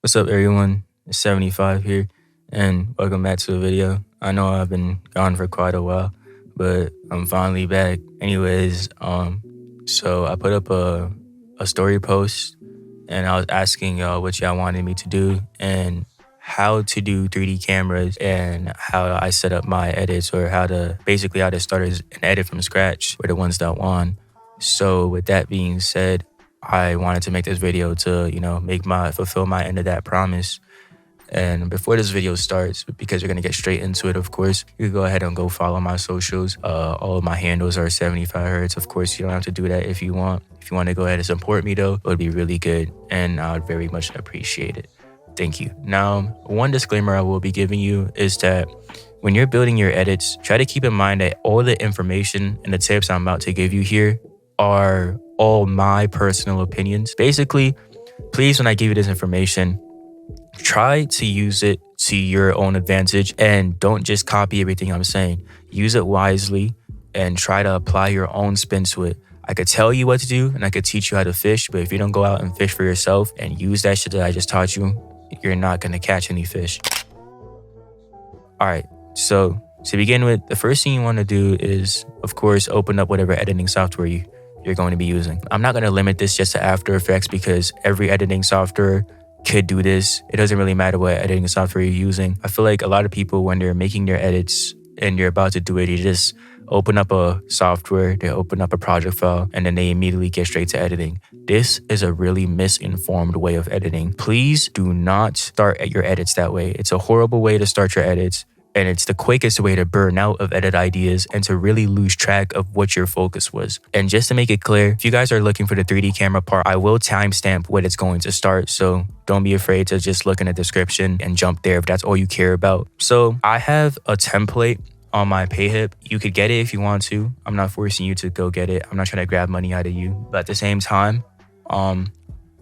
What's up, everyone? It's 75 here, and welcome back to the video. I know I've been gone for quite a while, but I'm finally back. Anyways, so I put up a story post, and I was asking y'all what y'all wanted me to do and how to do 3D cameras and how I set up my edits or how to start an edit from scratch for the ones that want. So with that being said, I wanted to make this video to, fulfill my end of that promise. And before this video starts, because you're gonna get straight into it, of course, you can go ahead and go follow my socials. All of my handles are 75 hertz. Of course, you don't have to do that if you want. If you want to go ahead and support me though, it would be really good, and I would very much appreciate it. Thank you. Now, one disclaimer I will be giving you is that when you're building your edits, try to keep in mind that all the information and the tips I'm about to give you here are all my personal opinions. Basically, please, when I give you this information, try to use it to your own advantage and don't just copy everything I'm saying. Use it wisely and try to apply your own spin to it. I could tell you what to do and I could teach you how to fish, but if you don't go out and fish for yourself and use that shit that I just taught you, you're not gonna catch any fish. All right, so to begin with, the first thing you wanna do is, of course, open up whatever editing software you're going to be using. I'm not gonna limit this just to After Effects because every editing software could do this. It doesn't really matter what editing software you're using. I feel like a lot of people, when they're making their edits and you're about to do it, you just open up a software, they open up a project file, and then they immediately get straight to editing. This is a really misinformed way of editing. Please do not start your edits that way. It's a horrible way to start your edits, and it's the quickest way to burn out of edit ideas and to really lose track of what your focus was. And just to make it clear, if you guys are looking for the 3D camera part, I will timestamp when it's going to start. So don't be afraid to just look in the description and jump there if that's all you care about. So I have a template on my Payhip. You could get it if you want to. I'm not forcing you to go get it. I'm not trying to grab money out of you. But at the same time,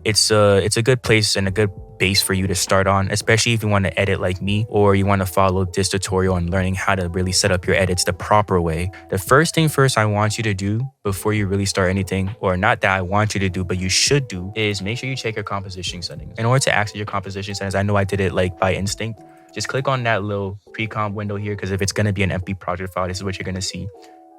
it's a good place and a good base for you to start on, especially if you want to edit like me or you want to follow this tutorial on learning how to really set up your edits the proper way. The first thing first I want you to do before you really start anything, or not that I want you to do, but you should do, is make sure you check your composition settings. In order to access your composition settings, I know I did it like by instinct. Just click on that little pre-comp window here, because if it's going to be an empty project file, this is what you're going to see.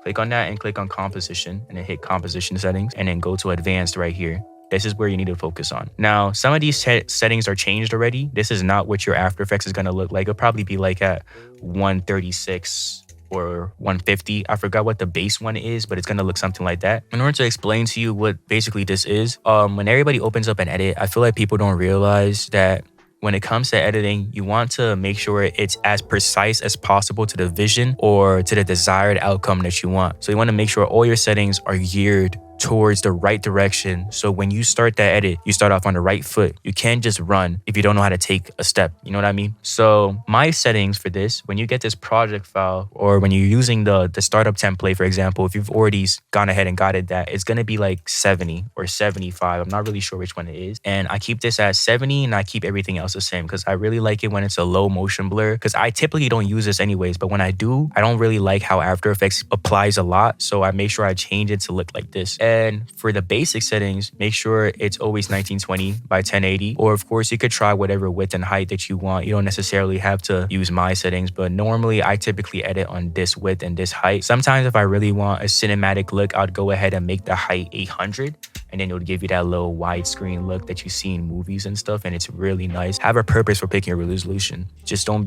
Click on that and click on composition and then hit composition settings and then go to advanced right here. This is where you need to focus on. Now, some of these settings are changed already. This is not what your After Effects is gonna look like. It'll probably be like at 136 or 150. I forgot what the base one is, but it's gonna look something like that. In order to explain to you what basically this is, when everybody opens up an edit, I feel like people don't realize that when it comes to editing, you want to make sure it's as precise as possible to the vision or to the desired outcome that you want. So you want to make sure all your settings are geared towards the right direction. So when you start that edit, you start off on the right foot. You can't just run if you don't know how to take a step. You know what I mean? So my settings for this, when you get this project file or when you're using the startup template, for example, if you've already gone ahead and got it, that it's going to be like 70 or 75. I'm not really sure which one it is. And I keep this at 70 and I keep everything else the same because I really like it when it's a low motion blur, because I typically don't use this anyways. But when I do, I don't really like how After Effects applies a lot. So I make sure I change it to look like this. And for the basic settings, make sure it's always 1920 by 1080. Or of course, you could try whatever width and height that you want. You don't necessarily have to use my settings, but normally I typically edit on this width and this height. Sometimes if I really want a cinematic look, I'd go ahead and make the height 800. And then it'll give you that little widescreen look that you see in movies and stuff. And it's really nice. Have a purpose for picking your resolution. Just don't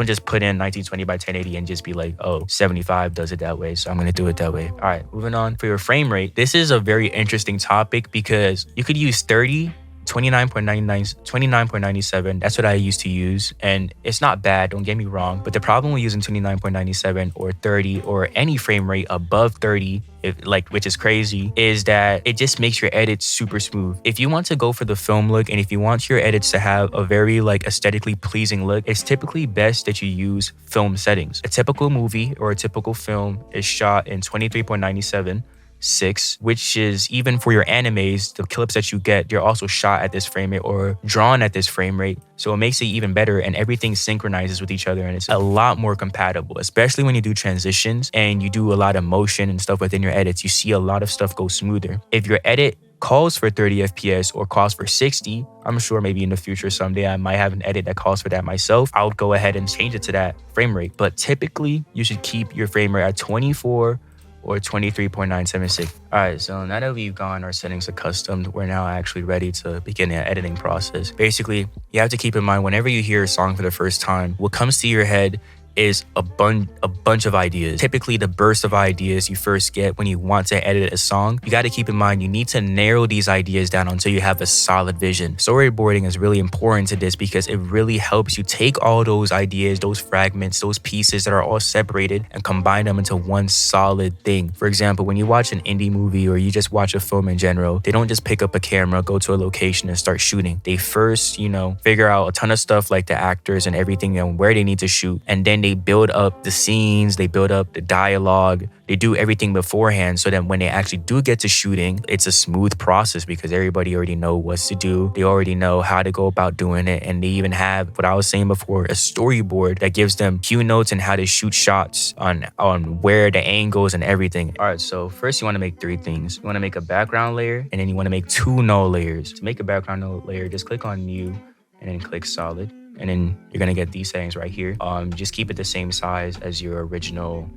just put in 1920 by 1080 and just be like, oh, 75 does it that way, so I'm gonna do it that way. All right, moving on. For your frame rate, this is a very interesting topic because you could use 30, 29.99, 29.97. That's what I used to use. And it's not bad, don't get me wrong. But the problem with using 29.97 or 30 or any frame rate above 30, which is crazy, is that it just makes your edits super smooth. If you want to go for the film look and if you want your edits to have a very aesthetically pleasing look, it's typically best that you use film settings. A typical movie or a typical film is shot in 23.97. 6, which is, even for your animes, the clips that you get, they're also shot at this frame rate or drawn at this frame rate. So it makes it even better and everything synchronizes with each other and it's a lot more compatible, especially when you do transitions and you do a lot of motion and stuff within your edits. You see a lot of stuff go smoother. If your edit calls for 30 FPS or calls for 60, I'm sure maybe in the future someday I might have an edit that calls for that myself. I would go ahead and change it to that frame rate. But typically, you should keep your frame rate at 24 or 23.976. All right, so now that we've gotten our settings accustomed, we're now actually ready to begin the editing process. Basically, you have to keep in mind whenever you hear a song for the first time, what comes to your head is a bunch of ideas. Typically, the burst of ideas you first get when you want to edit a song, you got to keep in mind you need to narrow these ideas down until you have a solid vision. Storyboarding is really important to this because it really helps you take all those ideas, those fragments, those pieces that are all separated and combine them into one solid thing. For example, when you watch an indie movie or you just watch a film in general, they don't just pick up a camera, go to a location and start shooting. They first, figure out a ton of stuff like the actors and everything and where they need to shoot. And then they build up the scenes, they build up the dialogue, they do everything beforehand so that when they actually do get to shooting, it's a smooth process because everybody already know what to do. They already know how to go about doing it. And they even have, what I was saying before, a storyboard that gives them cue notes and how to shoot shots on where the angles and everything. All right, so first you want to make 3 things. You want to make a background layer and then you want to make 2 null layers. To make a background null layer, just click on new and then click solid. And then you're gonna get these settings right here. Just keep it the same size as your original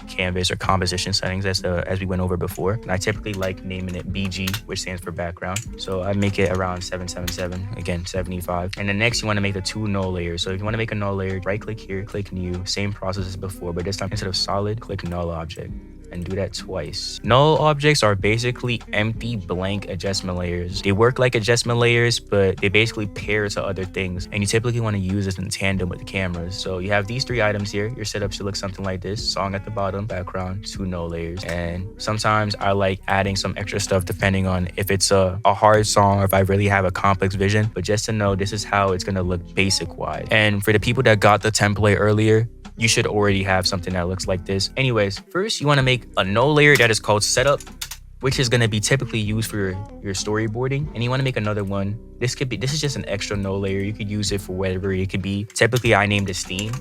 canvas or composition settings as we went over before. And I typically like naming it BG, which stands for background. So I make it around 777, again 75. And then next you want to make the 2 null layers. So if you want to make a null layer, right click here, click new, same process as before, but this time instead of solid, click null object. And do that twice. Null objects are basically empty blank adjustment layers. They work like adjustment layers, but they basically pair to other things. And you typically want to use this in tandem with the cameras. So you have these 3 items here. Your setup should look something like this. Song at the bottom, background, 2 null layers. And sometimes I like adding some extra stuff depending on if it's a hard song or if I really have a complex vision. But just to know, this is how it's going to look basic wise. And for the people that got the template earlier, you should already have something that looks like this. Anyways, first you want to make a null layer that is called setup, which is going to be typically used for your storyboarding. And you want to make another one. This is just an extra null layer. You could use it for whatever it could be. Typically I named this theme,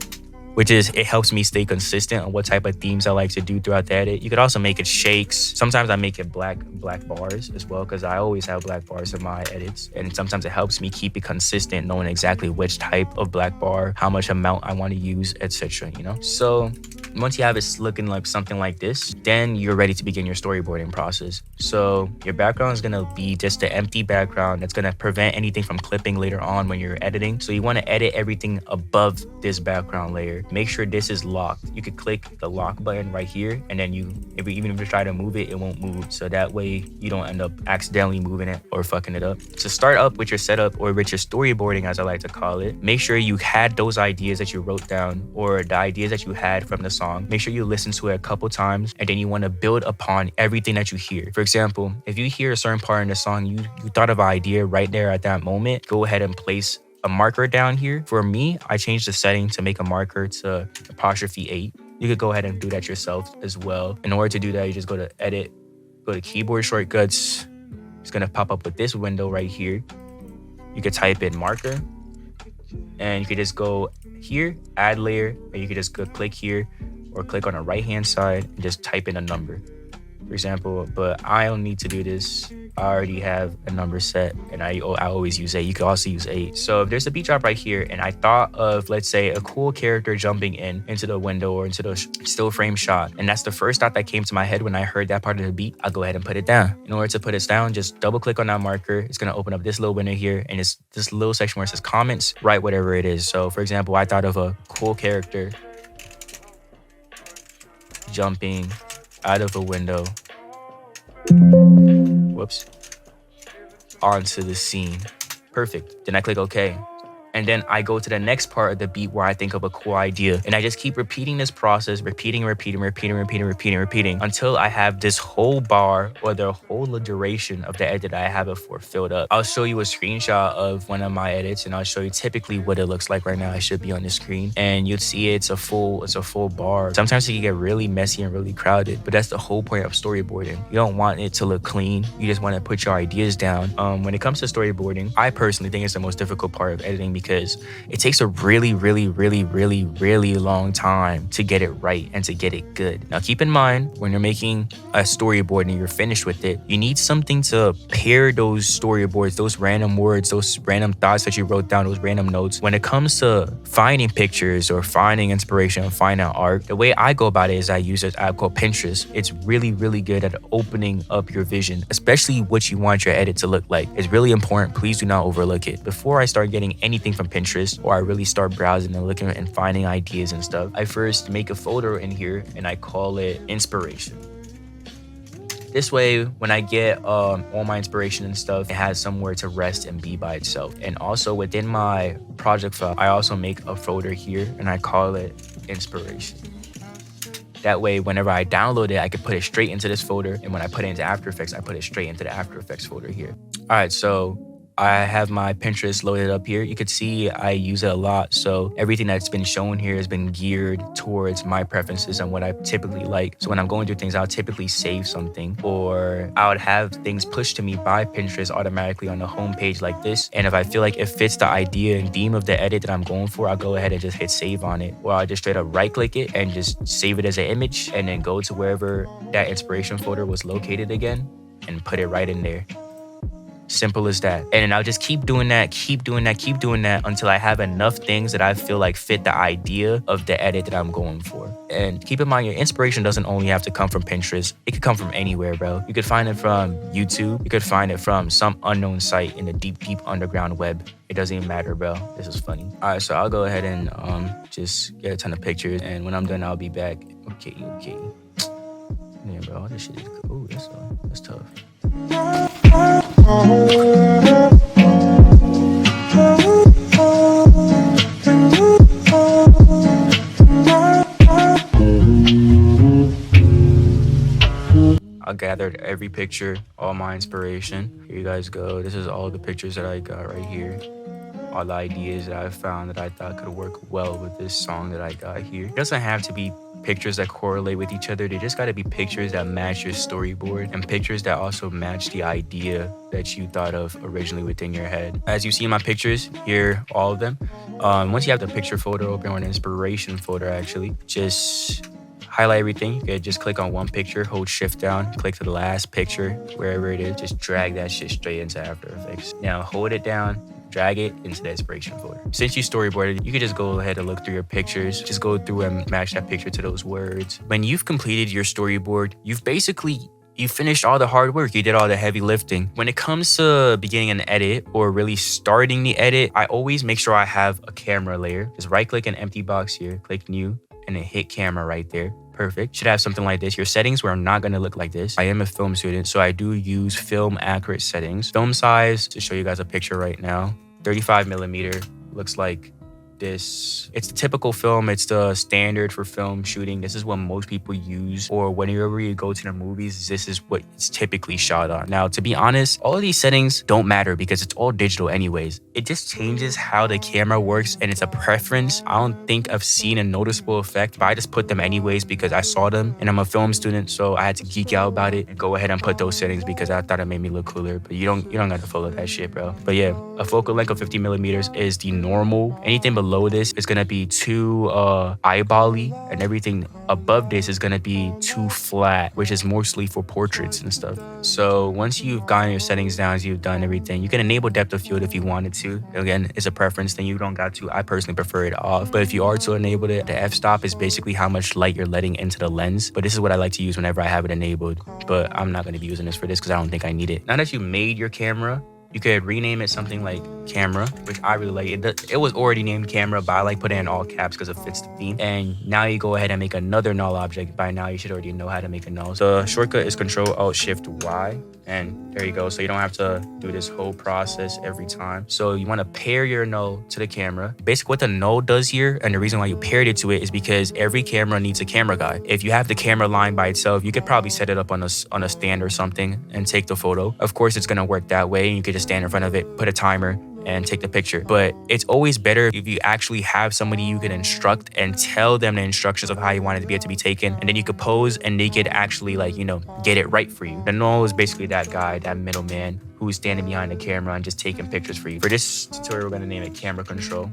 which is it helps me stay consistent on what type of themes I like to do throughout the edit. You could also make it shakes. Sometimes I make it black bars as well because I always have black bars in my edits. And sometimes it helps me keep it consistent, knowing exactly which type of black bar, how much amount I want to use, etc. So once you have it looking like something like this, then you're ready to begin your storyboarding process. So your background is going to be just an empty background that's going to prevent anything from clipping later on when you're editing. So you want to edit everything above this background layer. Make sure this is locked. You could click the lock button right here, and then even if you try to move it, it won't move. So that way you don't end up accidentally moving it or fucking it up. So start up with your setup or with your storyboarding, as I like to call it. Make sure you had those ideas that you wrote down or the ideas that you had from the song. Make sure you listen to it a couple times, and then you want to build upon everything that you hear. For example, if you hear a certain part in the song, you thought of an idea right there at that moment, go ahead and place a marker down here. For me, I changed the setting to make a marker to '8. You could go ahead and do that yourself as well. In order to do that, you just go to edit, go to keyboard shortcuts. It's gonna pop up with this window right here. You could type in marker, and you could just go here, add layer, and you could just go click here or click on the right hand side and just type in a number, for example. But I don't need to do this. I already have a number set, and I always use 8. You could also use 8. So if there's a beat drop right here, and I thought of, let's say, a cool character jumping into the window or into the still frame shot, and that's the first thought that came to my head when I heard that part of the beat, I'll go ahead and put it down. In order to put it down, just double click on that marker. It's gonna open up this little window here, and it's this little section where it says comments. Write whatever it is. So for example, I thought of a cool character jumping out of a window, onto the scene. Perfect. Then I click OK. And then I go to the next part of the beat where I think of a cool idea. And I just keep repeating this process, repeating until I have this whole bar or the whole duration of the edit I have it for filled up. I'll show you a screenshot of one of my edits, and I'll show you typically what it looks like right now. I should be on the screen, and you'll see it's a full bar. Sometimes it can get really messy and really crowded, but that's the whole point of storyboarding. You don't want it to look clean. You just want to put your ideas down. When it comes to storyboarding, I personally think it's the most difficult part of editing because it takes a really long time to get it right and to get it good. Now keep in mind, when you're making a storyboard and you're finished with it, you need something to pair those storyboards, those random words, those random thoughts that you wrote down, those random notes. When it comes to finding pictures or finding inspiration or finding art, the way I go about it is I use an app called Pinterest. It's really good at opening up your vision, especially what you want your edit to look like. It's really important. Please do not overlook it. Before I start getting anything from Pinterest or I really start browsing and looking and finding ideas and stuff, I first make a folder in here and I call it inspiration. This way, when I get all my inspiration and stuff, it has somewhere to rest and be by itself. And also within my project file, I also make a folder here and I call it inspiration. That way, whenever I download it, I can put it straight into this folder. And when I put it into After Effects, I put it straight into the After Effects folder here. All right, so I have my Pinterest loaded up here. You could see I use it a lot. So everything that's been shown here has been geared towards my preferences and what I typically like. So when I'm going through things, I'll typically save something, or I would have things pushed to me by Pinterest automatically on the home page like this. And if I feel like it fits the idea and theme of the edit that I'm going for, I'll go ahead and just hit save on it. Or I'll just straight up right click it and just save it as an image and then go to wherever that inspiration folder was located again and put it right in there. Simple as that. And then I'll just keep doing that until I have enough things that I feel like fit the idea of the edit that I'm going for. And keep in mind, your inspiration doesn't only have to come from Pinterest. It could come from anywhere, bro. You could find it from YouTube. You could find it from some unknown site in the deep underground web. It doesn't even matter, bro. This is funny. All right, so I'll go ahead and just get a ton of pictures. And when I'm done, I'll be back. Okay. Yeah, bro, this shit is cool. That's tough. I gathered every picture, all my inspiration. Here you guys go. This is all the pictures that I got right here. All the ideas that I found that I thought could work well with this song that I got here. It doesn't have to be pictures that correlate with each other. They just got to be pictures that match your storyboard and pictures that also match the idea that you thought of originally within your head. As you see in my pictures here, all of them. Once you have the picture folder open, or an inspiration folder actually, just highlight everything. You can just click on one picture, hold shift down, click to the last picture, wherever it is, just drag that shit straight into After Effects. Now hold it down, drag it into the inspiration folder. Since you storyboarded, you can just go ahead and look through your pictures, just go through and match that picture to those words. When you've completed your storyboard, you finished all the hard work. You did all the heavy lifting. When it comes to beginning an edit or really starting the edit, I always make sure I have a camera layer. Just right click an empty box here, click new, and then hit camera right there. Perfect. Should have something like this. Your settings were not going to look like this. I am a film student, so I do use film accurate settings. Film size, to show you guys a picture right now, 35 millimeter, looks like this. It's the typical film. It's the standard for film shooting. This is what most people use, or whenever you go to the movies, this is what it's typically shot on. Now, to be honest, all of these settings don't matter because it's all digital anyways. It just changes how the camera works and it's a preference. I don't think I've seen a noticeable effect, but I just put them anyways because I saw them and I'm a film student, so I had to geek out about it and go ahead and put those settings because I thought it made me look cooler. But you don't got to follow that shit, bro. But yeah, a focal length of 50 millimeters is the normal. Anything below this is gonna be too eyeball-y, and everything above this is gonna be too flat, which is mostly for portraits and stuff. So once you've gotten your settings down, you've done everything, you can enable depth of field if you wanted to. Again, it's a preference thing. You don't got to. I personally prefer it off, but if you are to enable it, the f-stop is basically how much light you're letting into the lens. But this is what I like to use whenever I have it enabled, but I'm not going to be using this for this because I don't think I need it. Now that you made your camera, you could rename it something like camera, which I really like. It was already named camera, but I like putting it in all caps because it fits the theme. And now you go ahead and make another null object. By now, you should already know how to make a null. So the shortcut is Control-Alt-Shift-Y. And there you go. So you don't have to do this whole process every time. So you want to pair your null to the camera. Basically what the null does here, and the reason why you paired it to it, is because every camera needs a camera guy. If you have the camera line by itself, you could probably set it up on a stand or something and take the photo. Of course, it's going to work that way. And you could just stand in front of it, put a timer, and take the picture. But it's always better if you actually have somebody you can instruct and tell them the instructions of how you want it to be able to be taken, and then you could pose and they could actually like, you know, get it right for you. The null is basically that guy, that middleman who's standing behind the camera and just taking pictures for you. For this tutorial, we're gonna name it camera control.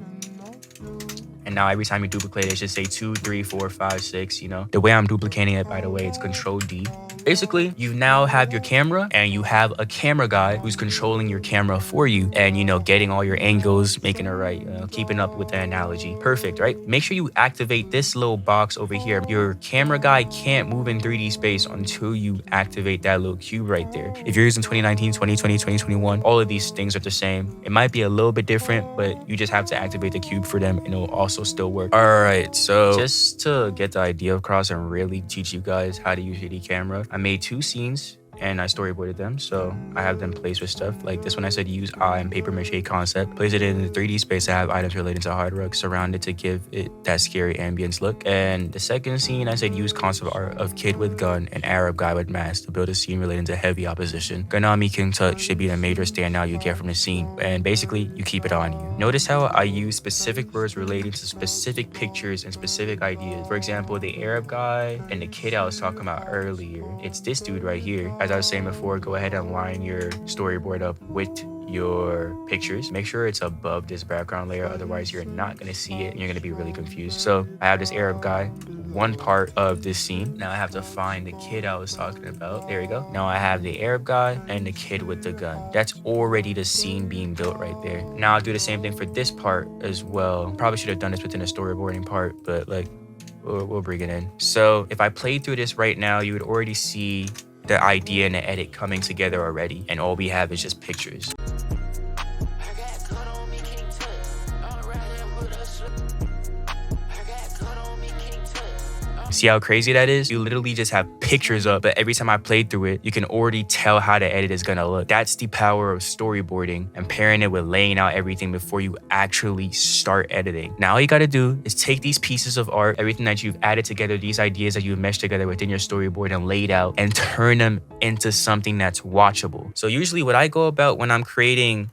And now every time you duplicate it, it should say 2, 3, 4, 5, 6, you know. The way I'm duplicating it, by the way, it's Control D. Basically, you now have your camera and you have a camera guy who's controlling your camera for you and, you know, getting all your angles, making it right, you know, keeping up with the analogy. Perfect, right? Make sure you activate this little box over here. Your camera guy can't move in 3D space until you activate that little cube right there. If you're using 2019, 2020, 2021, all of these things are the same. It might be a little bit different, but you just have to activate the cube for them and it'll also still work. All right, so just to get the idea across and really teach you guys how to use your camera, I made 2 scenes and I storyboarded them. So I have them placed with stuff. Like this one I said use eye and paper mache concept. Place it in the 3D space. I have items related to hard rock surrounded to give it that scary ambience look. And the second scene I said use concept art of kid with gun and Arab guy with mask to build a scene relating to heavy opposition. Ganami King Tut should be the major standout you get from the scene. And basically you keep it on you. Notice how I use specific words relating to specific pictures and specific ideas. For example, the Arab guy and the kid I was talking about earlier, it's this dude right here. As I was saying before, go ahead and line your storyboard up with your pictures. Make sure it's above this background layer, otherwise you're not going to see it and you're going to be really confused. So I have this Arab guy, one part of this scene. Now I have to find the kid I was talking about. There we go. Now I have the Arab guy and the kid with the gun. That's already the scene being built right there. Now I'll do the same thing for this part as well. Probably should have done this within a storyboarding part, but like we'll bring it in. So if I played through this right now, you would already see the idea and the edit coming together already, and all we have is just pictures. See how crazy that is? You literally just have pictures up, but every time I played through it, you can already tell how the edit is gonna look. That's the power of storyboarding and pairing it with laying out everything before you actually start editing. Now all you gotta do is take these pieces of art, everything that you've added together, these ideas that you've meshed together within your storyboard and laid out, and turn them into something that's watchable. So usually what I go about when I'm creating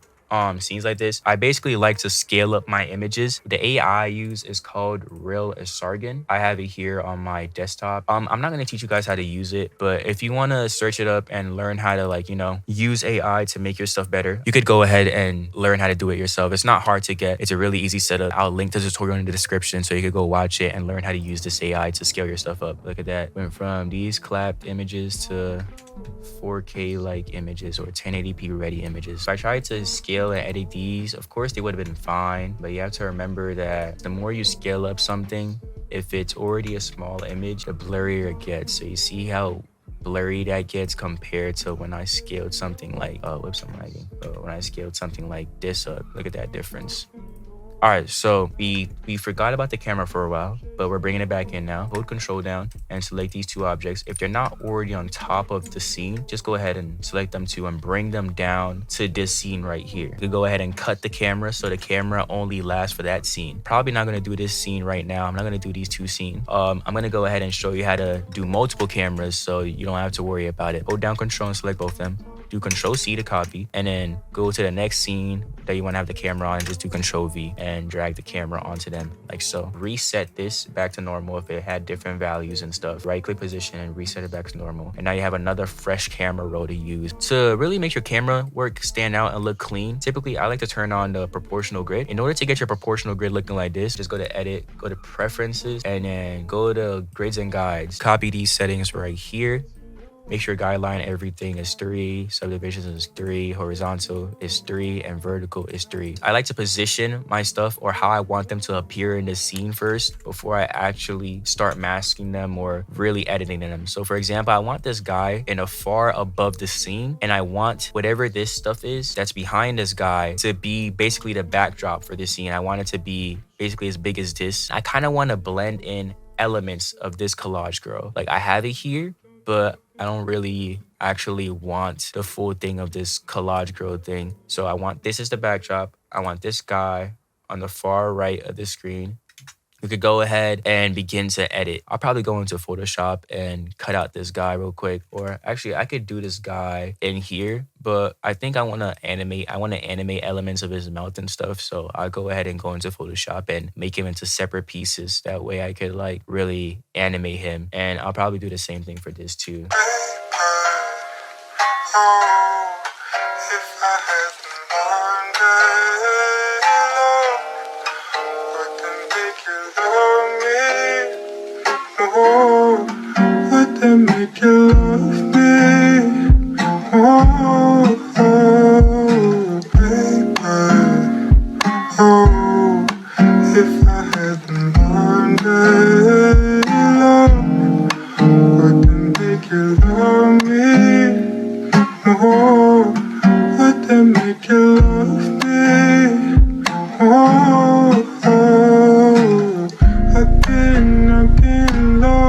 scenes like this, I basically like to scale up my images. The AI I use is called Real Esrgan. I have it here on my desktop. I'm not going to teach you guys how to use it, but if you want to search it up and learn how to, like, you know, use AI to make your stuff better, you could go ahead and learn how to do it yourself. It's not hard to get. It's a really easy setup. I'll link the tutorial in the description so you could go watch it and learn how to use this AI to scale your stuff up. Look at that. Went from these clapped images to 4K like images or 1080p ready images. If I tried to scale and edit these, of course they would have been fine, but you have to remember that the more you scale up something, if it's already a small image, the blurrier it gets. So you see how blurry that gets compared to when I scaled something like whoops, I'm lagging. When I scaled something like this up, look at that difference. All right, so we forgot about the camera for a while, but we're bringing it back in now. Hold control down and select these 2 objects. If they're not already on top of the scene, just go ahead and select them too and bring them down to this scene right here. You can go ahead and cut the camera so the camera only lasts for that scene. Probably not going to do this scene right now. I'm not going to do these 2 scenes. I'm going to go ahead and show you how to do multiple cameras so you don't have to worry about it. Hold down control and select both of them. Do Control C to copy, and then go to the next scene that you want to have the camera on and just do Control V and drag the camera onto them like so. Reset this back to normal if it had different values and stuff. Right click position and reset it back to normal. And now you have another fresh camera roll to use. To really make your camera work stand out and look clean, typically I like to turn on the proportional grid. In order to get your proportional grid looking like this, just go to edit, go to preferences, and then go to grids and guides. Copy these settings right here. Make sure guideline everything is 3, subdivisions is 3, horizontal is 3, and vertical is 3. I like to position my stuff or how I want them to appear in the scene first before I actually start masking them or really editing them. So for example, I want this guy in a far above the scene, and I want whatever this stuff is that's behind this guy to be basically the backdrop for this scene. I want it to be basically as big as this. I kind of want to blend in elements of this collage girl. Like I have it here, but I don't really actually want the full thing of this collage girl thing. So I want this as the backdrop. I want this guy on the far right of the screen we could go ahead and begin to edit. I'll probably go into Photoshop and cut out this guy real quick. Or actually, I could do this guy in here, but I think I want to animate. I want to animate elements of his mouth and stuff. So I'll go ahead and go into Photoshop and make him into separate pieces. That way I could like really animate him. And I'll probably do the same thing for this too. Would that make you love me? Oh, oh, baby. Oh, if I hadn't learned that love, would that make you love me? Oh, would that make you love me? Oh, oh, again, love.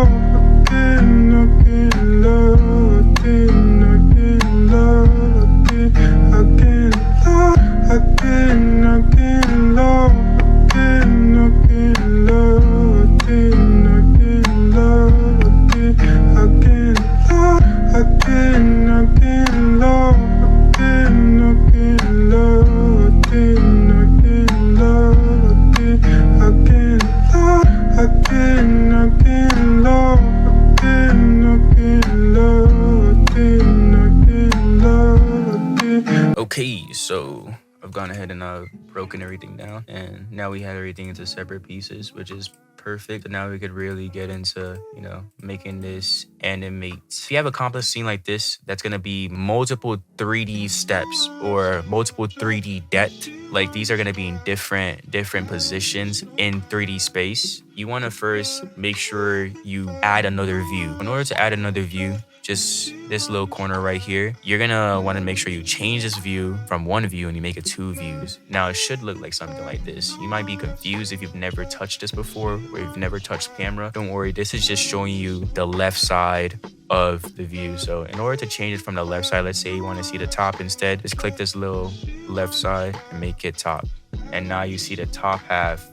Okay, so I've gone ahead and I've broken everything down, and now we have everything into separate pieces, which is perfect. So now we could really get into, you know, making this animate. If you have a complex scene like this, that's gonna be multiple 3D steps or multiple 3D depth. Like these are gonna be in different positions in 3D space. You wanna first make sure you add another view. In order to add another view, just this little corner right here, you're gonna want to make sure you change this view from one view and you make it 2 views. Now it should look like something like this. You might be confused if you've never touched this before or you've never touched camera. Don't worry, this is just showing you the left side of the view. So in order to change it from the left side, let's say you want to see the top instead, just click this little left side and make it top. And now you see the top half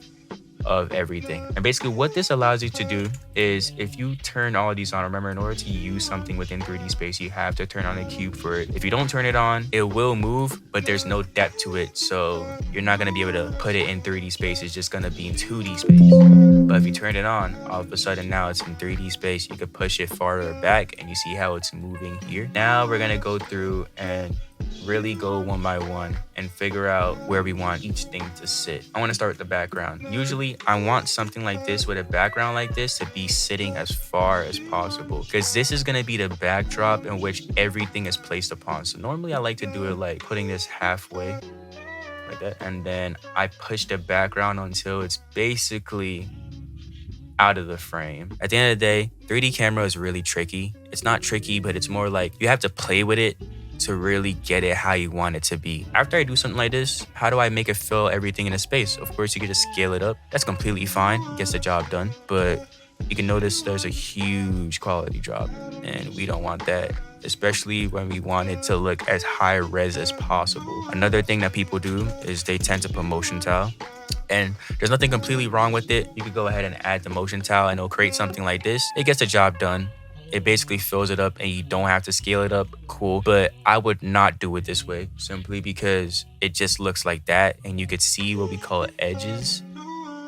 of everything. And basically what this allows you to do is if you turn all of these on, remember in order to use something within 3D space, you have to turn on a cube for it. If you don't turn it on, it will move, but there's no depth to it. So you're not gonna be able to put it in 3D space. It's just gonna be in 2D space. But if you turn it on, all of a sudden now it's in 3D space. You could push it farther back and you see how it's moving here. Now we're gonna go through and really go one by one and figure out where we want each thing to sit. I want to start with the background. Usually I want something like this with a background like this to be sitting as far as possible because this is going to be the backdrop in which everything is placed upon. So normally I like to do it like putting this halfway like that, and then I push the background until it's basically out of the frame. At the end of the day, 3D camera is really tricky. It's not tricky, but it's more like you have to play with it to really get it how you want it to be. After I do something like this, how do I make it fill everything in a space? Of course, you can just scale it up. That's completely fine. It gets the job done. But you can notice there's a huge quality drop, and we don't want that, especially when we want it to look as high res as possible. Another thing that people do is they tend to put motion tile. And there's nothing completely wrong with it. You could go ahead and add the motion tile and it'll create something like this. It gets the job done. It basically fills it up and you don't have to scale it up. Cool. But I would not do it this way simply because it just looks like that. And you could see what we call edges.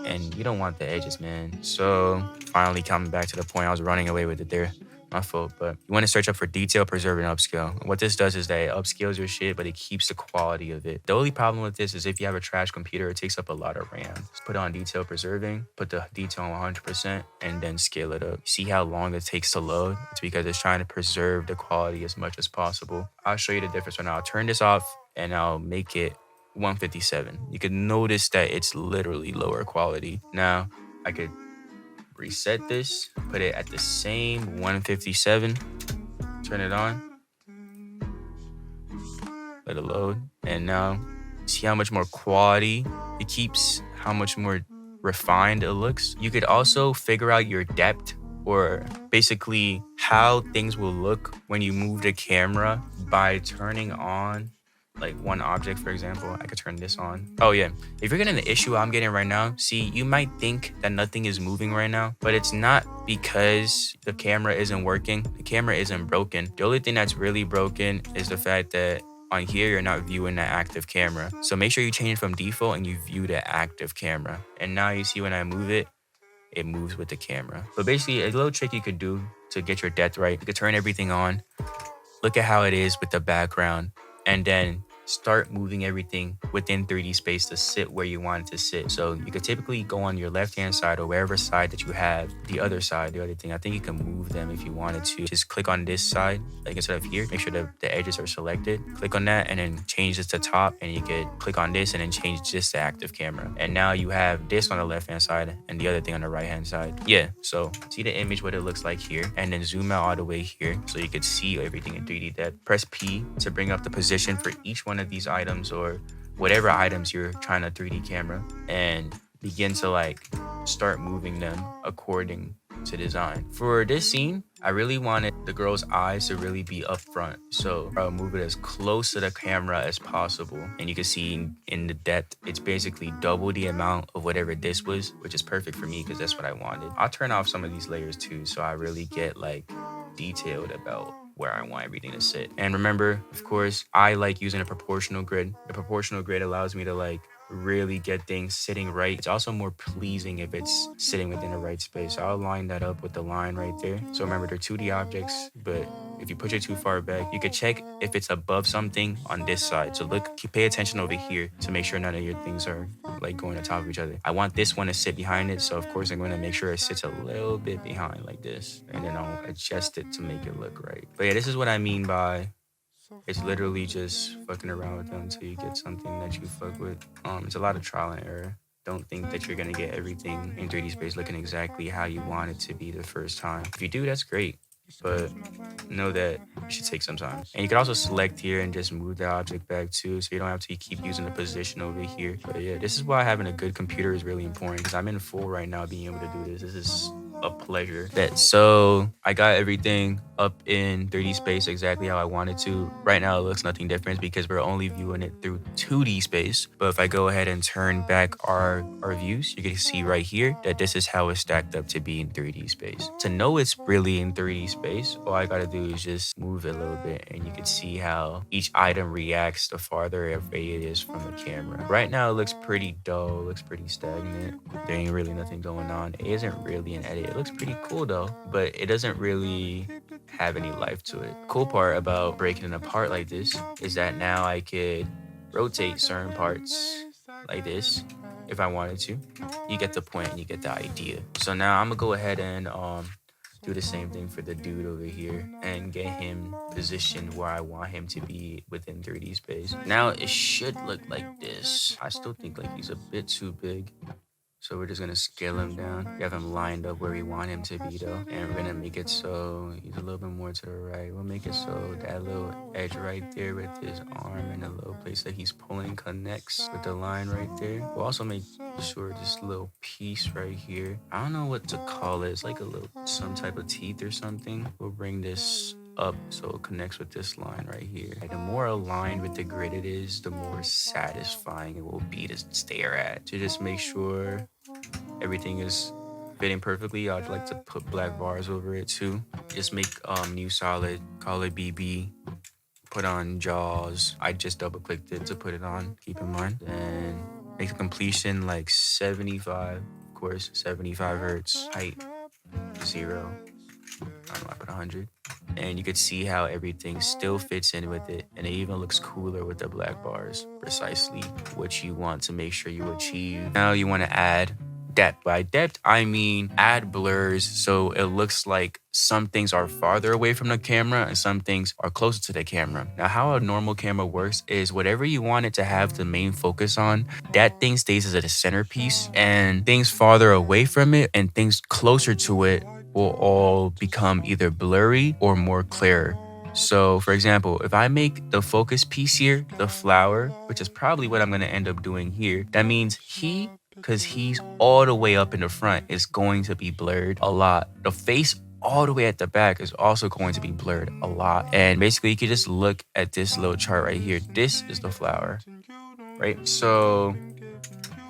And you don't want the edges, man. So finally coming back to the point, I was running away with it there. My fault. But you want to search up for detail, preserve, and upscale. And what this does is that it upscales your shit, but it keeps the quality of it. The only problem with this is if you have a trash computer, it takes up a lot of RAM. Just put on detail preserving, put the detail on 100%, and then scale it up. See how long it takes to load? It's because it's trying to preserve the quality as much as possible. I'll show you the difference right now. I'll turn this off and I'll make it 157. You can notice that it's literally lower quality. Now, I could reset this, put it at the same 157, turn it on, let it load, and now see how much more quality it keeps, how much more refined it looks. You could also figure out your depth, or basically how things will look when you move the camera by turning on like one object, for example, I could turn this on. Oh yeah, if you're getting the issue I'm getting right now, see, you might think that nothing is moving right now, but it's not because the camera isn't working. The camera isn't broken. The only thing that's really broken is the fact that on here, you're not viewing the active camera. So make sure you change it from default and you view the active camera. And now you see when I move it, it moves with the camera. But basically, a little trick you could do to get your depth right, you could turn everything on, look at how it is with the background, and then start moving everything within 3D space to sit where you want it to sit. So you could typically go on your left-hand side or wherever side that you have the other side, the other thing. I think you can move them if you wanted to. Just click on this side, like instead of here, make sure the edges are selected. Click on that and then change this to top, and you could click on this and then change this to active camera. And now you have this on the left-hand side and the other thing on the right-hand side. Yeah, so see the image, what it looks like here, and then zoom out all the way here so you could see everything in 3D depth. Press P to bring up the position for each one of these items or whatever items you're trying to 3D camera, and begin to like start moving them according to design. For this scene, I really wanted the girl's eyes to really be up front. So I'll move it as close to the camera as possible. And you can see in the depth, it's basically double the amount of whatever this was, which is perfect for me because that's what I wanted. I'll turn off some of these layers too, so I really get like detailed about where I want everything to sit. And remember, of course, I like using a proportional grid. The proportional grid allows me to like really get things sitting right. It's also more pleasing if it's sitting within the right space. So I'll line that up with the line right there. So remember, they're 2D objects, but if you push it too far back, you could check if it's above something on this side. So look, pay attention over here to make sure none of your things are like going on top of each other. I want this one to sit behind it. So of course I'm going to make sure it sits a little bit behind like this, and then I'll adjust it to make it look right. But yeah, this is what I mean by it's literally just fucking around with them until you get something that you fuck with. It's a lot of trial and error. Don't think that you're gonna get everything in 3D space looking exactly how you want it to be the first time. If you do, that's great, but know that it should take some time. And you can also select here and just move the object back too, so you don't have to keep using the position over here. But yeah, this is why having a good computer is really important, because I'm in full right now being able to do this. This is a pleasure. So I got everything up in 3D space exactly how I wanted to. Right now it looks nothing different because we're only viewing it through 2D space. But if I go ahead and turn back our views, you can see right here that this is how it's stacked up to be in 3D space. To know it's really in 3D space, all I gotta do is just move it a little bit, and you can see how each item reacts the farther away it is from the camera. Right now it looks pretty dull, looks pretty stagnant. There ain't really nothing going on. It isn't really an edit. It looks pretty cool though, but it doesn't really have any life to it. Cool part about breaking it apart like this is that now I could rotate certain parts like this if I wanted to. You get the point and you get the idea. So now I'm gonna go ahead and do the same thing for the dude over here and get him positioned where I want him to be within 3D space. Now it should look like this. I still think like he's a bit too big, so we're just gonna scale him down. We have him lined up where we want him to be though. And we're gonna make it so he's a little bit more to the right. We'll make it so that little edge right there with his arm and the little place that he's pulling connects with the line right there. We'll also make sure this little piece right here, I don't know what to call it. It's like a little, some type of teeth or something. We'll bring this up so it connects with this line right here. And the more aligned with the grid it is, the more satisfying it will be to stare at. To just make sure everything is fitting perfectly, I'd like to put black bars over it too. Just make new solid, call it BB, put on jaws. I just double clicked it to put it on, keep in mind. And make the completion like 75, of course, 75 hertz, height 0. I don't know, I put 100. And you could see how everything still fits in with it, and it even looks cooler with the black bars. Precisely what you want to make sure you achieve. Now you want to add depth. By depth, I mean add blurs so it looks like some things are farther away from the camera and some things are closer to the camera. Now, how a normal camera works is whatever you want it to have the main focus on, that thing stays as a centerpiece, and things farther away from it and things closer to it will all become either blurry or more clear. So for example, if I make the focus piece here, the flower, which is probably what I'm gonna end up doing here, that means because he's all the way up in the front, is going to be blurred a lot. The face all the way at the back is also going to be blurred a lot. And basically you can just look at this little chart right here. This is the flower, right? So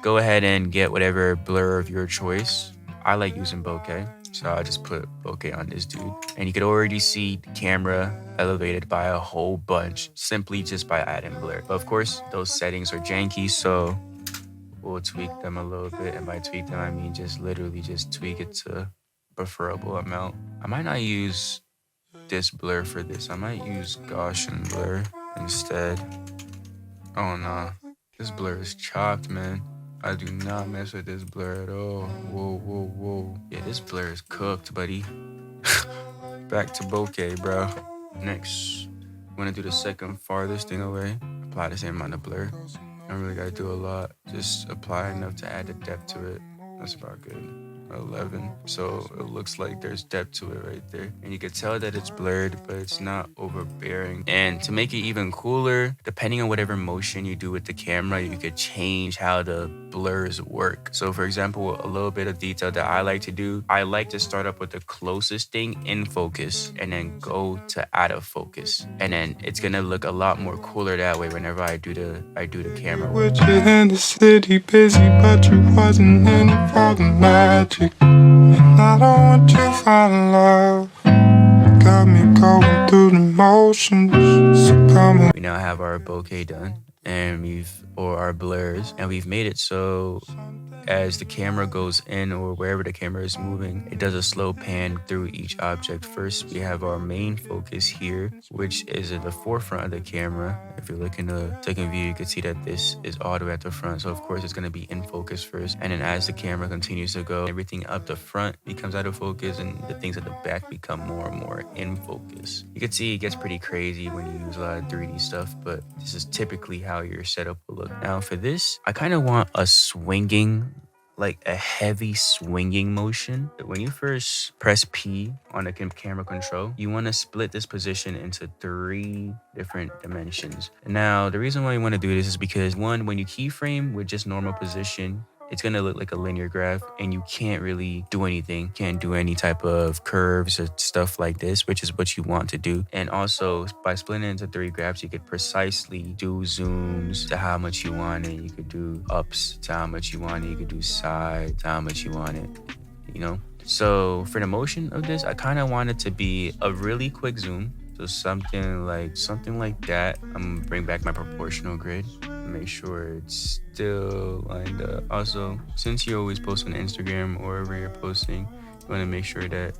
go ahead and get whatever blur of your choice. I like using bokeh, so I just put bokeh on this dude. And you could already see the camera elevated by a whole bunch simply just by adding blur. But of course, those settings are janky, so we'll tweak them a little bit. And by tweak them, I mean just literally just tweak it to preferable amount. I might not use this blur for this. I might use Gaussian blur instead. Oh no, this blur is chopped, man. I do not mess with this blur at all. Whoa, whoa, whoa. Yeah, this blur is cooked, buddy. Back to bokeh, bro. Next, I'm gonna do the second farthest thing away. Apply the same amount of blur. I don't really gotta do a lot. Just apply enough to add the depth to it. That's about good. 11. So it looks like there's depth to it right there. And you can tell that it's blurred, but it's not overbearing. And to make it even cooler, depending on whatever motion you do with the camera, you could change how the blurs work. So for example, a little bit of detail that I like to do, I like to start up with the closest thing in focus and then go to out of focus. And then it's gonna look a lot more cooler that way whenever I do the camera work. With you in the city, busy, but you wasn't in it for the magic. And I don't want to find love. Got me going through the motions. So come on. We now have our bokeh done, and our blurs, and we've made it so as the camera goes in or wherever the camera is moving, it does a slow pan through each object. First, we have our main focus here, which is in the forefront of the camera. If you look in the second view, you can see that this is all the way at the front. So of course, it's gonna be in focus first. And then as the camera continues to go, everything up the front becomes out of focus and the things at the back become more and more in focus. You can see it gets pretty crazy when you use a lot of 3D stuff, but this is typically how your setup will look. Now for this, I kind of want a swinging, like a heavy swinging motion. When you first press P on the camera control, you want to split this position into 3 different dimensions. Now, the reason why you want to do this is because one, when you keyframe with just normal position, it's going to look like a linear graph and you can't really do anything. Can't do any type of curves or stuff like this, which is what you want to do. And also by splitting it into 3 graphs, you could precisely do zooms to how much you want it. You could do ups to how much you want it. You could do side to how much you want it, you know? So for the motion of this, I kind of want it to be a really quick zoom. So something like that. I'm gonna bring back my proportional grid. Make sure it's still lined up. Also, since you always post on Instagram or wherever you're posting, you want to make sure that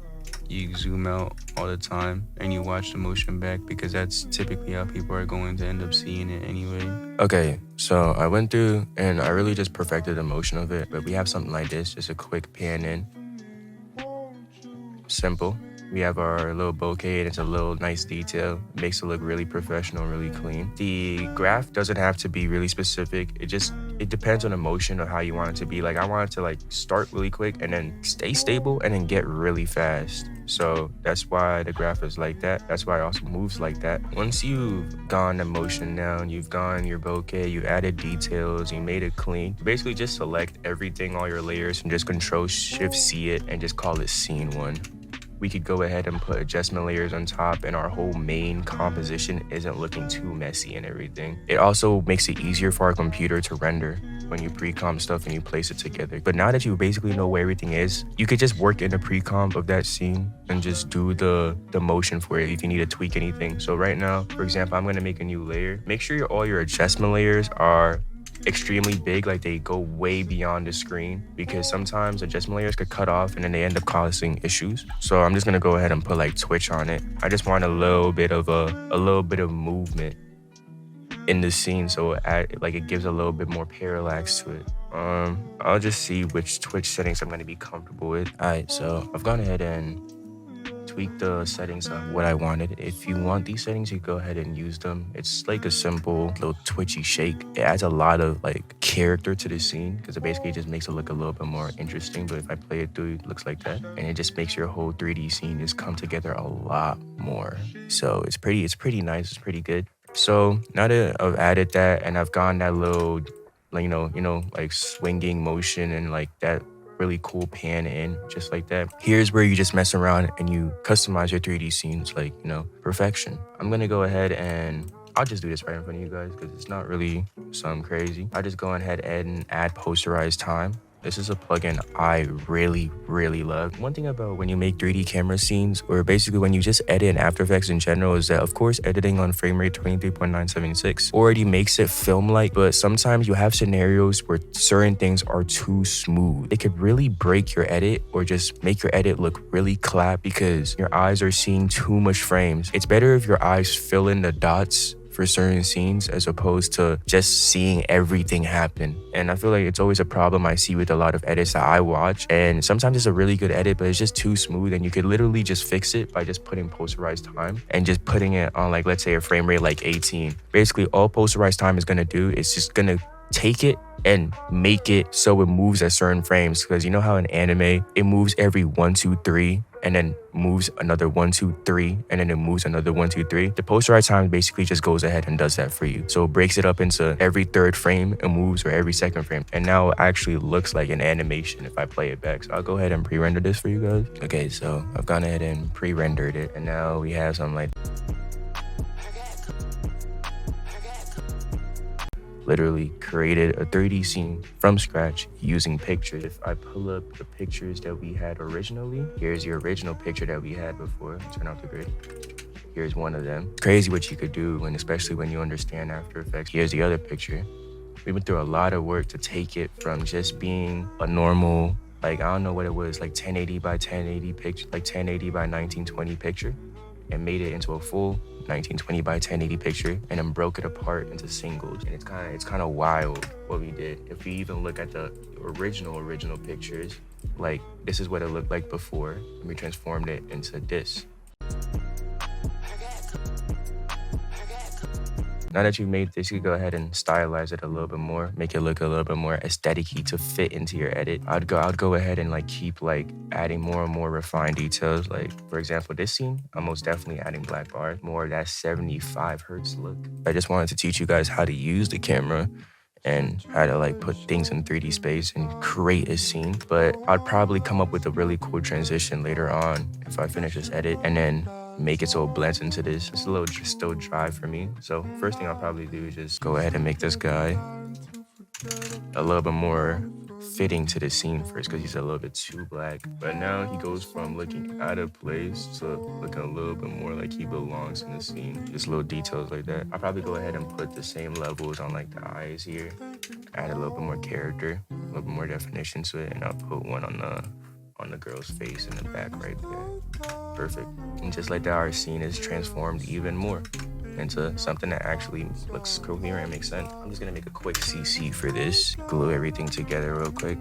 you zoom out all the time and you watch the motion back, because that's typically how people are going to end up seeing it anyway. Okay, so I went through and I really just perfected the motion of it, but we have something like this, just a quick pan in. Simple. We have our little bokeh and it's a little nice detail. It makes it look really professional, really clean. The graph doesn't have to be really specific. It depends on the motion of how you want it to be. Like I want it to like start really quick and then stay stable and then get really fast. So that's why the graph is like that. That's why it also moves like that. Once you've gone the motion down, you've gone your bokeh, you added details, you made it clean. Basically just select everything, all your layers, and just Control-Shift-C it and just call it scene 1. We could go ahead and put adjustment layers on top and our whole main composition isn't looking too messy and everything. It also makes it easier for our computer to render when you pre-comp stuff and you place it together. But now that you basically know where everything is, you could just work in the pre-comp of that scene and just do the motion for it if you need to tweak anything. So right now, for example, I'm gonna make a new layer. Make sure all your adjustment layers are extremely big, like they go way beyond the screen, because sometimes adjustment layers could cut off and then they end up causing issues. So I'm just gonna go ahead and put like Twitch on it. I just want a little bit of movement in the scene, so it gives a little bit more parallax to it. I'll just see which Twitch settings I'm gonna be comfortable with. Alright, so I've gone ahead and tweak the settings of what I wanted. If you want these settings, you go ahead and use them. It's like a simple little twitchy shake. It adds a lot of like character to the scene because it basically just makes it look a little bit more interesting. But if I play it through, it looks like that. And it just makes your whole 3D scene just come together a lot more. So it's pretty nice. It's pretty good. So now that I've added that and I've gone that little, like, like swinging motion and like that really cool pan in just like that. Here's where you just mess around and you customize your 3D scenes like, you know, perfection. I'm gonna go ahead and I'll just do this right in front of you guys because it's not really something crazy. I'll just go ahead and add posterized time. This is a plugin I really, really love. One thing about when you make 3D camera scenes, or basically when you just edit in After Effects in general, is that of course editing on frame rate 23.976 already makes it film-like, but sometimes you have scenarios where certain things are too smooth. It could really break your edit or just make your edit look really clapped because your eyes are seeing too much frames. It's better if your eyes fill in the dots for certain scenes as opposed to just seeing everything happen. And I feel like it's always a problem I see with a lot of edits that I watch, and sometimes it's a really good edit but it's just too smooth, and you could literally just fix it by just putting posterized time and just putting it on, like, let's say a frame rate like 18. Basically all posterized time is going to do is just going to take it and make it so it moves at certain frames, because you know how in anime it moves every 1 2 3 and then moves another 1 2 3 and then it moves another 1 2 3. The posterized time basically just goes ahead and does that for you, so it breaks it up into every third frame it moves or every second frame, and now it actually looks like an animation if I play it back. So I'll go ahead and pre-render this for you guys. Okay, so I've gone ahead and pre-rendered it, and now we have something like literally created a 3D scene from scratch using pictures. If I pull up the pictures that we had originally, here's the original picture that we had before. Turn off the grid. Here's one of them. It's crazy what you could do, and especially when you understand After Effects. Here's the other picture. We went through a lot of work to take it from just being a normal, like, I don't know what it was, like 1080 by 1080 picture, like 1080 by 1920 picture, and made it into a full 1920 by 1080 picture, and then broke it apart into singles. And it's kind of wild what we did. If we even look at the original pictures, like, this is what it looked like before, and we transformed it into this. Now that you've made this, you go ahead and stylize it a little bit more, make it look a little bit more aesthetic-y to fit into your edit. I'd go ahead and like keep like adding more and more refined details. Like, for example, this scene, I'm most definitely adding black bars, more of that 75 hertz look. I just wanted to teach you guys how to use the camera and how to like put things in 3D space and create a scene. But I'd probably come up with a really cool transition later on if I finish this edit, and then make it so it blends into this. It's a little still dry for me. So first thing I'll probably do is just go ahead and make this guy a little bit more fitting to the scene first, because he's a little bit too black. But now he goes from looking out of place to looking a little bit more like he belongs in the scene. Just little details like that. I'll probably go ahead and put the same levels on like the eyes here. Add a little bit more character, a little bit more definition to it, and I'll put one on the girl's face in the back right there. Perfect. And just like that, our scene is transformed even more into something that actually looks coherent and makes sense. I'm just gonna make a quick CC for this, glue everything together real quick.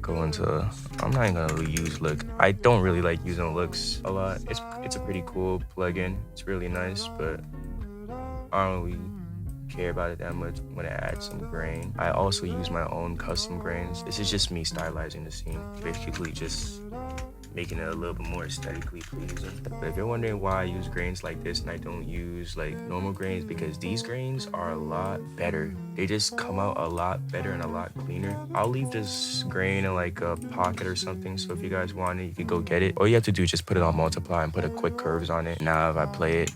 Go into, I'm not even gonna use look. I don't really like using looks a lot. It's a pretty cool plugin. It's really nice, but I don't really care about it that much. I'm gonna add some grain. I also use my own custom grains. This is just me stylizing the scene, basically just making it a little bit more aesthetically pleasing. But if you're wondering why I use grains like this and I don't use like normal grains, because these grains are a lot better. They just come out a lot better and a lot cleaner. I'll leave this grain in like a pocket or something, so if you guys want it, you can go get it. All you have to do is just put it on multiply and put a quick curves on it. Now if I play it,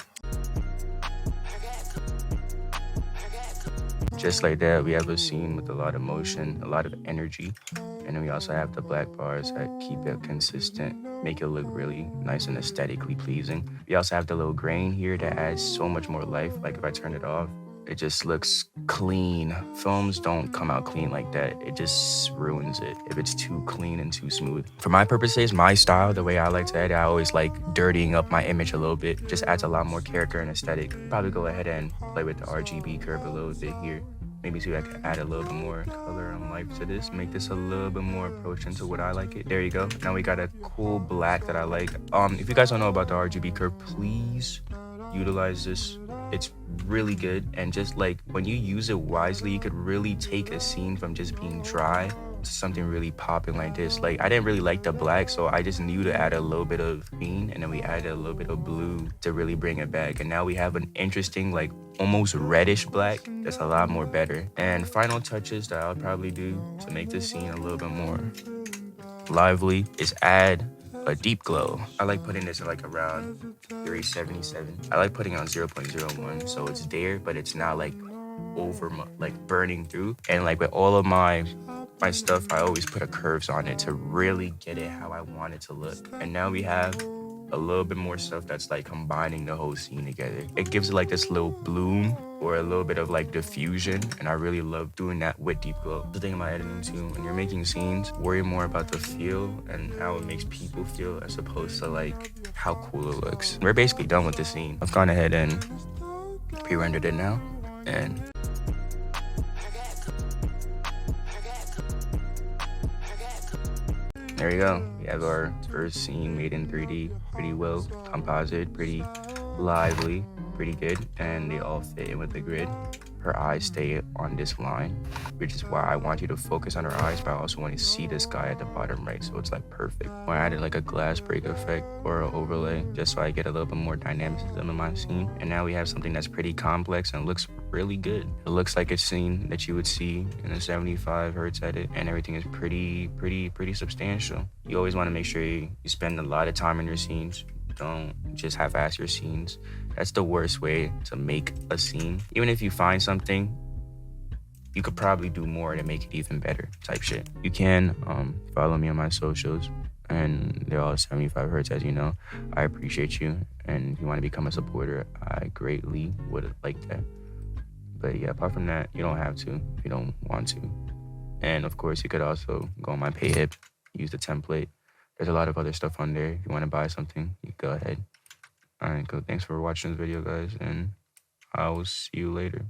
just like that, we have a scene with a lot of motion, a lot of energy. And then we also have the black bars that keep it consistent, make it look really nice and aesthetically pleasing. We also have the little grain here that adds so much more life. Like if I turn it off, it just looks clean. Films don't come out clean like that. It just ruins it if it's too clean and too smooth. For my purposes, my style, the way I like to edit, I always like dirtying up my image a little bit. Just adds a lot more character and aesthetic. Probably go ahead and play with the RGB curve a little bit here. Maybe see if I can add a little bit more color and life to this. Make this a little bit more approach into what I like it. There you go. Now we got a cool black that I like. If you guys don't know about the RGB curve, please utilize this. It's really good. And just like when you use it wisely, you could really take a scene from just being dry to something really popping like this. Like I didn't really like the black, so I just knew to add a little bit of green, and then we added a little bit of blue to really bring it back. And now we have an interesting, like almost reddish black that's a lot more better. And final touches that I'll probably do to make this scene a little bit more lively is add a deep glow. I like putting this at like around 377. I like putting it on 0.01, so it's there, but it's not like like burning through. And like with all of my stuff, I always put a curves on it to really get it how I want it to look. And now we have a little bit more stuff that's like combining the whole scene together. It gives it like this little bloom or a little bit of like diffusion, and I really love doing that with deep glow. The thing about editing too, when you're making scenes, worry more about the feel and how it makes people feel as opposed to like how cool it looks. We're basically done with the scene. I've gone ahead and pre-rendered it now, and there you go. We have our first scene made in 3D, pretty well composite, pretty lively, pretty good, and they all fit in with the grid. Her eyes stay on this line, which is why I want you to focus on her eyes, but I also want to see this guy at the bottom right, so it's like perfect. I added like a glass break effect or an overlay just so I get a little bit more dynamicism in my scene. And now we have something that's pretty complex and looks really good. It looks like a scene that you would see in a 75 hertz edit, and everything is pretty substantial. You always want to make sure you spend a lot of time in your scenes. Don't just half-ass your scenes. That's the worst way to make a scene. Even if you find something, you could probably do more to make it even better type shit. You can follow me on my socials, and they're all 75 hertz, as you know. I appreciate you, and if you want to become a supporter, I greatly would like that. But yeah, apart from that, you don't have to if you don't want to. And of course, you could also go on my Payhip, use the template. There's a lot of other stuff on there. If you want to buy something, you go ahead. All right, cool. Thanks for watching this video, guys, and I will see you later.